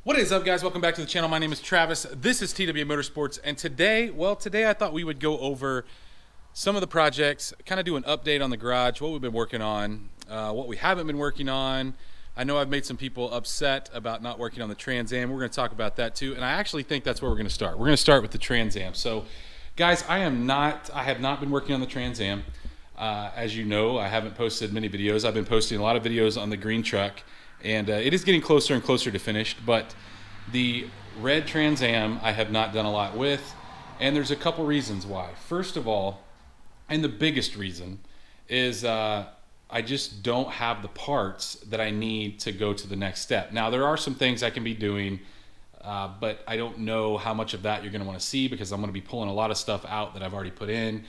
What is up, guys? Welcome back to the channel. My name is Travis. This is TW Motorsports, and today I thought we would go over some of the projects, kind of do an update on the garage, what we've been working on, what we haven't been working on. I know I've made some people upset about not working on the Trans Am. We're going to talk about that too, and I actually think that's where we're going to start. We're going to start with the Trans Am. So, guys, I have not been working on the Trans Am. As you know, I haven't posted many videos. I've been posting a lot of videos on the green truck. And it is getting closer and closer to finished, but the red Trans Am I have not done a lot with, and there's a couple reasons why. First of all, and the biggest reason, is I just don't have the parts that I need to go to the next step. Now, there are some things I can be doing, but I don't know how much of that you're going to want to see because I'm going to be pulling a lot of stuff out that I've already put in.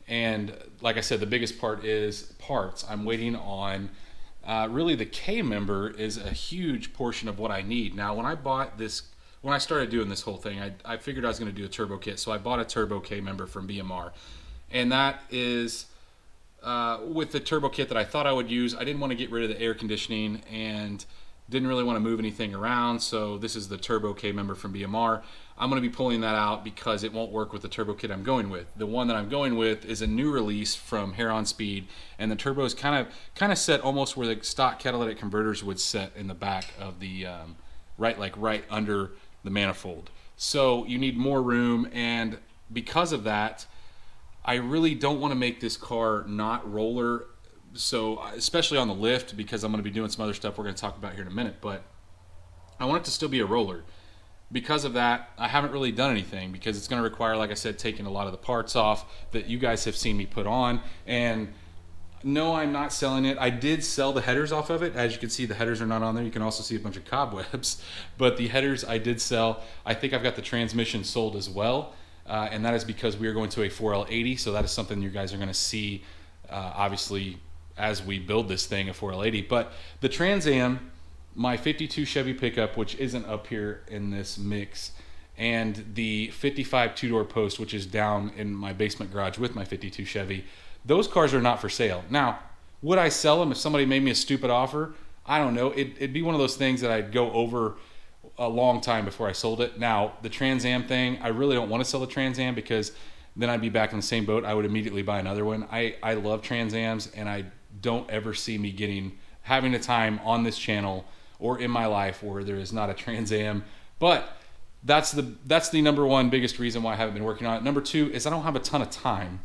And like I said, the biggest part is parts. I'm waiting on... really, the K member is a huge portion of what I need. Now, when I started doing this whole thing, I figured I was going to do a turbo kit, so I bought a turbo K member from BMR. And that is, with the turbo kit that I thought I would use, I didn't want to get rid of the air conditioning and didn't really want to move anything around, so this is the turbo K member from BMR. I'm going to be pulling that out because it won't work with the turbo kit I'm going with. The one that I'm going with is a new release from Hair on Speed, and the turbo is kind of set almost where the stock catalytic converters would set in the back of the right under the manifold. So you need more room, and because of that, I really don't want to make this car not roller. So especially on the lift, because I'm going to be doing some other stuff we're going to talk about here in a minute, but I want it to still be a roller. Because of that, I haven't really done anything because it's going to require, like I said, taking a lot of the parts off that you guys have seen me put on. And no, I'm not selling it. I did sell the headers off of it. As you can see, the headers are not on there. You can also see a bunch of cobwebs, but the headers I did sell. I think I've got the transmission sold as well, and that is because we are going to a 4L80, so that is something you guys are going to see, obviously, as we build this thing, a 4L80. But the Trans Am, my 52 Chevy pickup, which isn't up here in this mix, and the 55 two-door post, which is down in my basement garage with my 52 Chevy, those cars are not for sale. Now, would I sell them if somebody made me a stupid offer? I don't know. It'd be one of those things that I'd go over a long time before I sold it. Now, the Trans Am thing, I really don't want to sell the Trans Am because then I'd be back in the same boat. I would immediately buy another one. I love Trans Ams, and I don't ever see me having a time on this channel or in my life where there is not a Trans Am. But that's the number one biggest reason why I haven't been working on it. Number two is I don't have a ton of time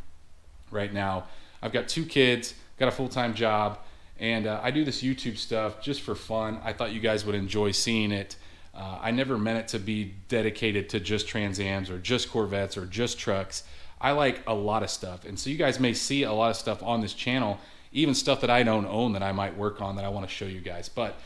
right now. I've got 2 kids, got a full-time job, and I do this YouTube stuff just for fun. I thought you guys would enjoy seeing it. I never meant it to be dedicated to just Trans Ams or just Corvettes or just trucks. I like a lot of stuff, and so you guys may see a lot of stuff on this channel, even stuff that I don't own that I might work on that I want to show you guys. But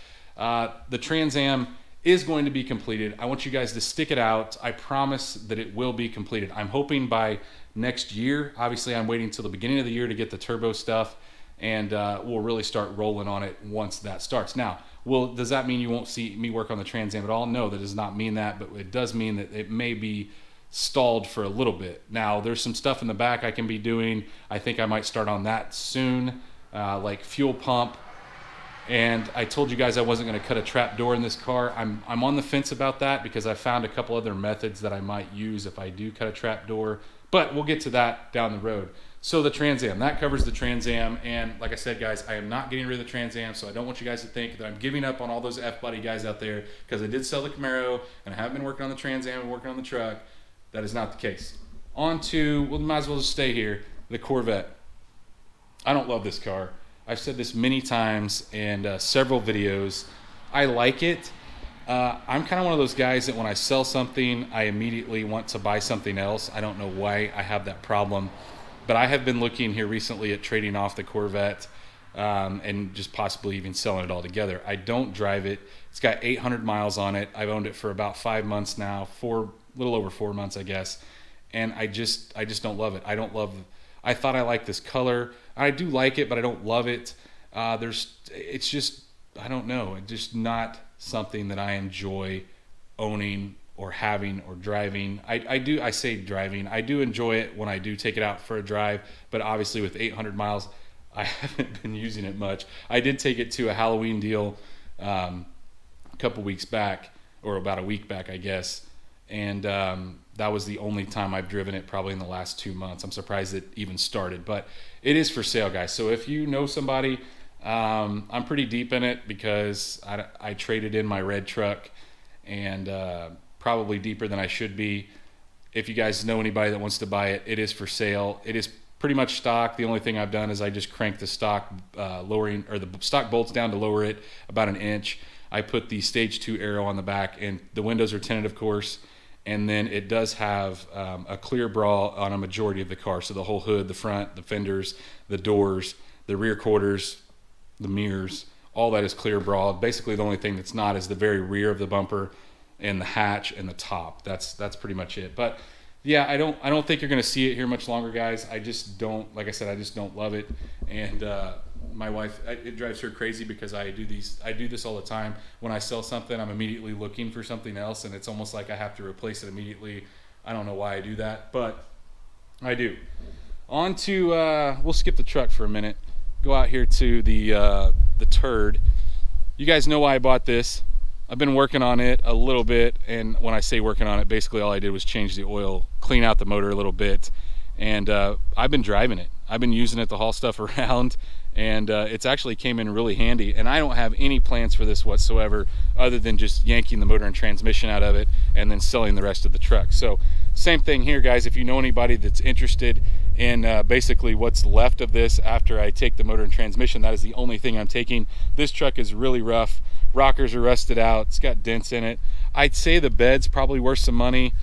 the Trans Am is going to be completed. I want you guys to stick it out. I promise that it will be completed. I'm hoping by next year. Obviously, I'm waiting till the beginning of the year to get the turbo stuff, and we'll really start rolling on it once that starts. Now, does that mean you won't see me work on the Trans Am at all? No, that does not mean that, but it does mean that it may be stalled for a little bit. Now, there's some stuff in the back I can be doing. I think I might start on that soon, like fuel pump. And I told you guys I wasn't going to cut a trap door in this car. I'm on the fence about that because I found a couple other methods that I might use if I do cut a trap door. But we'll get to that down the road. So the Trans Am, that covers the Trans Am. And like I said, guys, I am not getting rid of the Trans Am, so I don't want you guys to think that I'm giving up on all those F-Buddy guys out there because I did sell the Camaro and I haven't been working on the Trans Am and working on the truck. That is not the case. On to, well, might as well just stay here, the Corvette. I don't love this car. I've said this many times in several videos. I like it. I'm kind of one of those guys that when I sell something, I immediately want to buy something else. I don't know why I have that problem, but I have been looking here recently at trading off the Corvette and just possibly even selling it all together. I don't drive it. It's got 800 miles on it. I've owned it for about 5 months now, a little over 4 months, I guess, and I just don't love it. I thought I liked this color. I do like it, but I don't love it. It's just, I don't know. It's just not something that I enjoy owning or having or driving. I say driving. I do enjoy it when I do take it out for a drive, but obviously with 800 miles, I haven't been using it much. I did take it to a Halloween deal a couple weeks back, or about a week back, I guess. And that was the only time I've driven it, probably in the last 2 months. I'm surprised it even started, but it is for sale, guys. So if you know somebody, I'm pretty deep in it because I traded in my red truck, and probably deeper than I should be. If you guys know anybody that wants to buy it, it is for sale. It is pretty much stock. The only thing I've done is I just cranked the stock lowering, or the stock bolts down to lower it about an inch. I put the stage 2 aero on the back, and the windows are tinted, of course. And then it does have a clear bra on a majority of the car. So the whole hood, the front, the fenders, the doors, the rear quarters, the mirrors, all that is clear bra. Basically the only thing that's not is the very rear of the bumper and the hatch and the top. That's pretty much it. But yeah, I don't think you're going to see it here much longer, guys. I just don't, like I said, I just don't love it. And my wife, it drives her crazy because I do this all the time. When I sell something, I'm immediately looking for something else, and it's almost like I have to replace it immediately. I don't know why I do that, but I do. On to we'll skip the truck for a minute. Go out here to the turd. You guys know why I bought this. I've been working on it a little bit, and when I say working on it, basically all I did was change the oil, clean out the motor a little bit, and I've been driving it. I've been using it to haul stuff around, and it's actually came in really handy. And I don't have any plans for this whatsoever other than just yanking the motor and transmission out of it and then selling the rest of the truck. So same thing here, guys. If you know anybody that's interested in basically what's left of this after I take the motor and transmission, that is the only thing I'm taking. This truck is really rough. Rockers are rusted out. It's got dents in it. I'd say the bed's probably worth some money,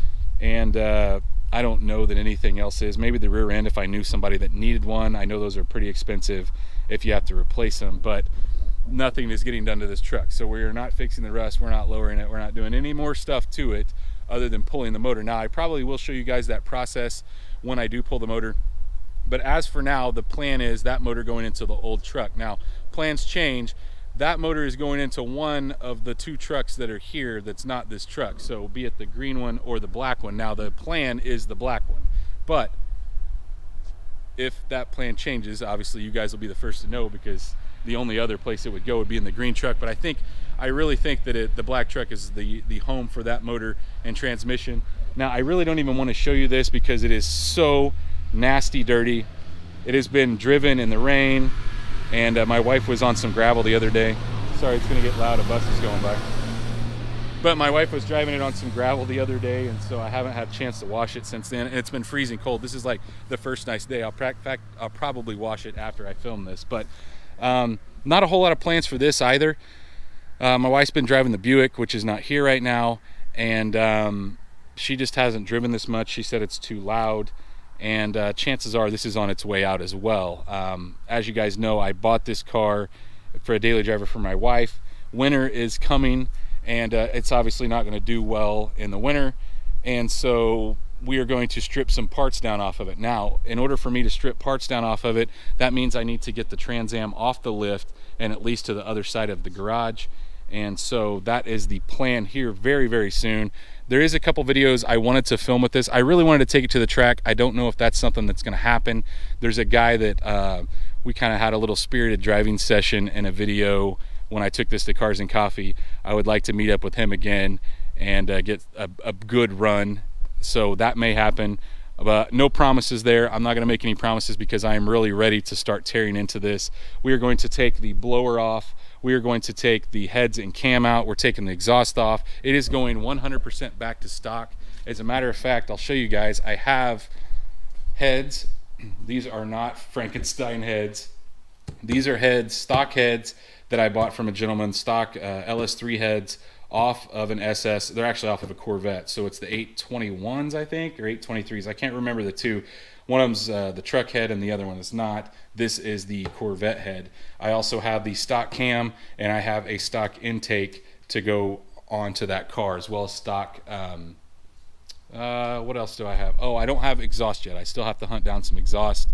and I don't know that anything else is. Maybe the rear end if I knew somebody that needed one. I know those are pretty expensive if you have to replace them, but nothing is getting done to this truck. So we're not fixing the rust, we're not lowering it, we're not doing any more stuff to it other than pulling the motor. Now I probably will show you guys that process when I do pull the motor, but as for now, the plan is that motor going into the old truck. Now plans change. That motor is going into one of the 2 trucks that are here that's not this truck, so be it the green one or the black one. Now the plan is the black one, but if that plan changes, obviously you guys will be the first to know, because the only other place it would go would be in the green truck. But I really think that the black truck is the home for that motor and transmission. Now I really don't even want to show you this because it is so nasty dirty. It has been driven in the rain, and my wife was on some gravel the other day. Sorry, it's gonna get loud, a bus is going by. But my wife was driving it on some gravel the other day, and so I haven't had a chance to wash it since then. And it's been freezing cold. This is like the first nice day. I'll probably wash it after I film this. But not a whole lot of plans for this either. My wife's been driving the Buick, which is not here right now, and she just hasn't driven this much. She said it's too loud, and chances are this is on its way out as well. As you guys know, I bought this car for a daily driver for my wife. Winter is coming, and it's obviously not going to do well in the winter, and so we are going to strip some parts down off of it. Now, in order for me to strip parts down off of it, that means I need to get the Trans Am off the lift and at least to the other side of the garage. And so that is the plan here very, very soon. There is a couple videos I wanted to film with this. I really wanted to take it to the track. I don't know if that's something that's going to happen. There's a guy that we kind of had a little spirited driving session in a video when I took this to Cars and Coffee. I would like to meet up with him again and get a good run. So that may happen, but no promises there. I'm not going to make any promises because I am really ready to start tearing into this. We are going to take the blower off. We are going to take the heads and cam out. We're taking the exhaust off. It is going 100% back to stock. As a matter of fact, I'll show you guys. I have heads. These are not Frankenstein heads. These are heads, stock heads that I bought from a gentleman, stock LS3 heads off of an SS. They're actually off of a Corvette. So it's the 821s, I think, or 823s. I can't remember the two. One of them's the truck head and the other one is not. This is the Corvette head. I also have the stock cam, and I have a stock intake to go onto that car, as well as stock, what else do I have? Oh, I don't have exhaust yet. I still have to hunt down some exhaust,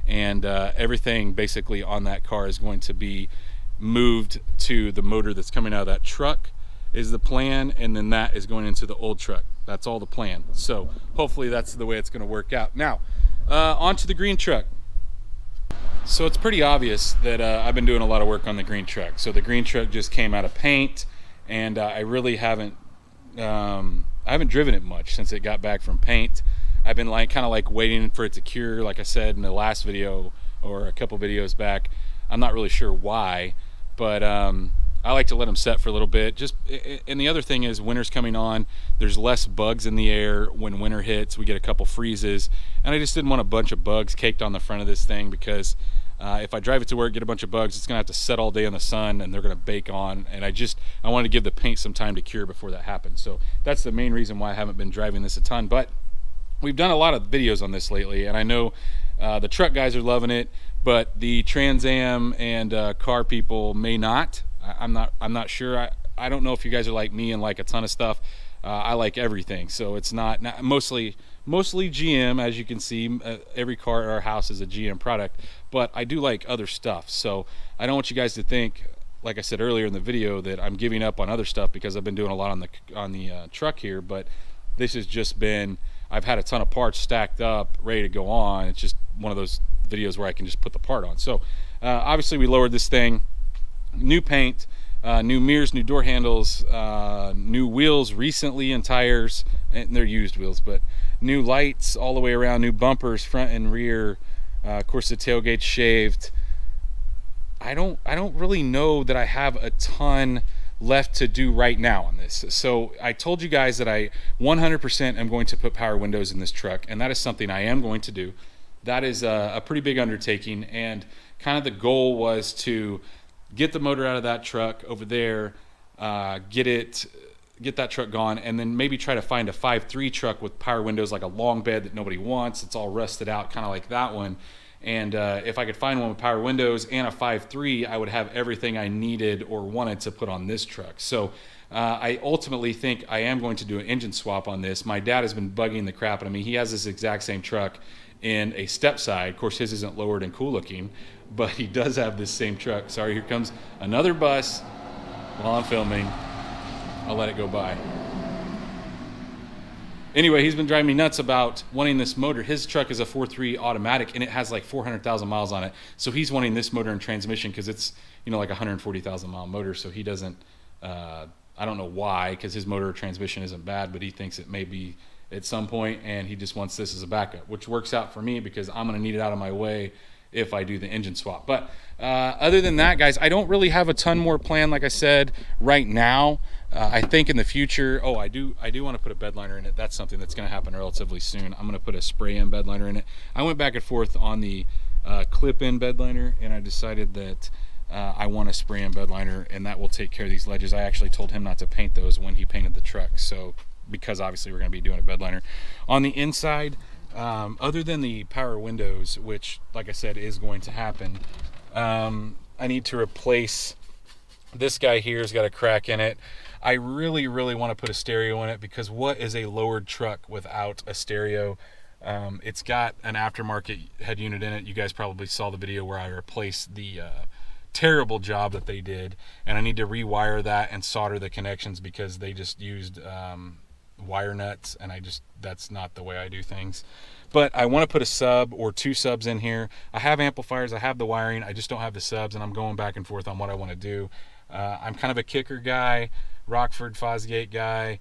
and everything basically on that car is going to be moved to the motor that's coming out of that truck is the plan, and then that is going into the old truck. That's all the plan. So hopefully that's the way it's going to work out. Now, onto the green truck. So it's pretty obvious that I've been doing a lot of work on the green truck. So the green truck just came out of paint, and I really haven't I haven't driven it much since it got back from paint. I've been kind of like waiting for it to cure, like I said in the last video or a couple videos back. I'm not really sure why, but I like to let them set for a little bit. And the other thing is, winter's coming on. There's less bugs in the air when winter hits. We get a couple freezes, and I just didn't want a bunch of bugs caked on the front of this thing, because if I drive it to work, get a bunch of bugs, it's gonna have to set all day in the sun and they're gonna bake on. And I wanted to give the paint some time to cure before that happens. So that's the main reason why I haven't been driving this a ton. But we've done a lot of videos on this lately, and I know the truck guys are loving it, but the Trans Am and car people may not. I'm not sure. I don't know if you guys are like me and like a ton of stuff. I like everything, so it's not mostly GM, as you can see. Every car at our house is a GM product, but I do like other stuff. So I don't want you guys to think, like I said earlier in the video, that I'm giving up on other stuff, because I've been doing a lot on the truck here. But this has just been, I've had a ton of parts stacked up ready to go on. It's just one of those videos where I can just put the part on. So obviously we lowered this thing. New paint, new mirrors, new door handles, new wheels recently, and tires, and they're used wheels, but new lights all the way around, new bumpers front and rear. Of course the tailgate's shaved. I don't really know that I have a ton left to do right now on this. So I told you guys that I 100% am going to put power windows in this truck, and that is something I am going to do. That is a pretty big undertaking, and kind of the goal was to get the motor out of that truck over there, get that truck gone, and then maybe try to find a 5.3 truck with power windows, like a long bed that nobody wants. It's all rusted out, kind of like that one. And if I could find one with power windows and a 5.3, I would have everything I needed or wanted to put on this truck. So I ultimately think I am going to do an engine swap on this. My dad has been bugging the crap out of me. He has this exact same truck in a step side. Of course, his isn't lowered and cool looking, but he does have this same truck. Sorry, here comes another bus while I'm filming. I'll let it go by. Anyway, he's been driving me nuts about wanting this motor. His truck is a 4.3 automatic, and it has like 400,000 miles on it. So he's wanting this motor and transmission, because it's, like a 140,000 mile motor. So he doesn't, I don't know why, because his motor or transmission isn't bad, but he thinks it may be at some point, and he just wants this as a backup, which works out for me, because I'm going to need it out of my way if I do the engine swap. But other than that, guys, I don't really have a ton more planned, like I said, right now. I think in the future, I do want to put a bed liner in it. That's something that's going to happen relatively soon. I'm going to put a spray-in bed liner in it. I went back and forth on the clip-in bed liner, and I decided that I want a spray-in bed liner, and that will take care of these ledges. I actually told him not to paint those when he painted the truck, so because obviously we're going to be doing a bed liner. On the inside, other than the power windows, which, like I said, is going to happen, I need to replace this guy here. Has got a crack in it. I really want to put a stereo in it, because what is a lowered truck without a stereo? It's got an aftermarket head unit in it. You guys probably saw the video where I replaced the terrible job that they did, and I need to rewire that and solder the connections, because they just used wire nuts, and that's not the way I do things. But I want to put a sub or two subs in here. I have amplifiers, I have the wiring, I just don't have the subs, and I'm going back and forth on what I want to do. I'm kind of a kicker guy, Rockford Fosgate guy.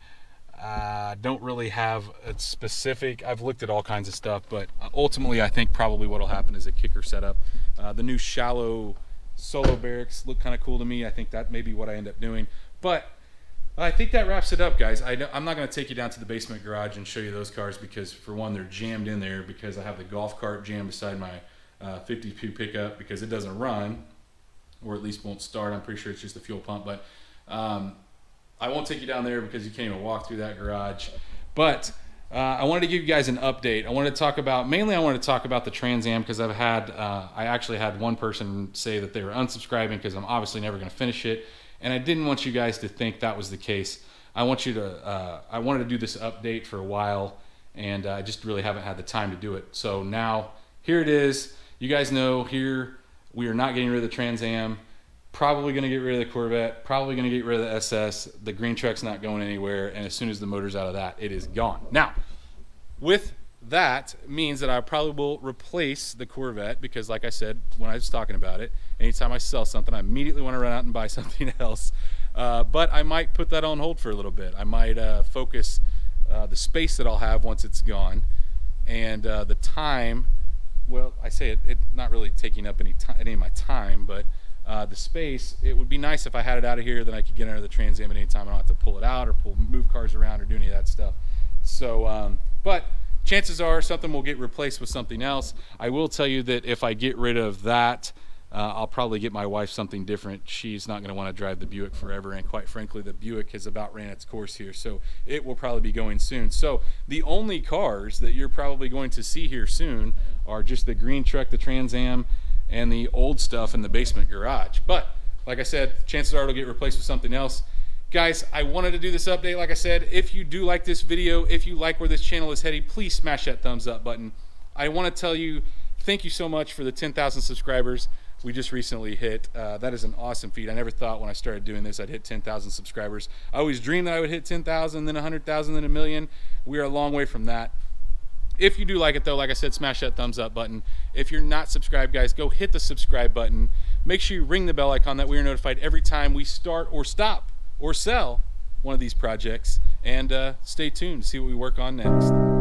Don't really have a specific, I've looked at all kinds of stuff, but ultimately I think probably what'll happen is a kicker setup. The new shallow solo barracks look kind of cool to me. I think that may be what I end up doing. But I think that wraps it up, guys. I'm not going to take you down to the basement garage and show you those cars, because for one, they're jammed in there, because I have the golf cart jammed beside my 52 pickup, because it doesn't run, or at least won't start. I'm pretty sure it's just the fuel pump, but I won't take you down there because you can't even walk through that garage. But I wanted to give you guys an update. I wanted to talk about the Trans Am, because I actually had one person say that they were unsubscribing because I'm obviously never going to finish it. And I didn't want you guys to think that was the case. I wanted to do this update for a while, and I just really haven't had the time to do it. So now here it is. You guys know here we are not getting rid of the Trans Am. Probably going to get rid of the Corvette. Probably going to get rid of the SS. The green truck's not going anywhere. And as soon as the motor's out of that, it is gone. Now, with that means that I probably will replace the Corvette, because like I said when I was talking about it, anytime I sell something I immediately want to run out and buy something else. But I might put that on hold for a little bit. I might focus the space that I'll have once it's gone, and the time, well, I say it not really taking up any of my time, but the space, it would be nice if I had it out of here, then I could get under the Trans Am at any time. I don't have to pull it out or move cars around or do any of that stuff. So but chances are something will get replaced with something else. I will tell you that if I get rid of that, I'll probably get my wife something different. She's not going to want to drive the Buick forever, and quite frankly the Buick has about ran its course here, so it will probably be going soon. So the only cars that you're probably going to see here soon are just the green truck, the Trans Am, and the old stuff in the basement garage. But like I said, chances are it'll get replaced with something else. Guys, I wanted to do this update. Like I said, if you do like this video, if you like where this channel is heading, please smash that thumbs up button. I want to tell you thank you so much for the 10,000 subscribers we just recently hit. That is an awesome feat. I never thought when I started doing this I'd hit 10,000 subscribers. I always dreamed that I would hit 10,000, then 100,000, then a million. We are a long way from that. If you do like it though, like I said, smash that thumbs up button. If you're not subscribed, guys, go hit the subscribe button. Make sure you ring the bell icon, that we are notified every time we start or stop or sell one of these projects, and stay tuned to see what we work on next.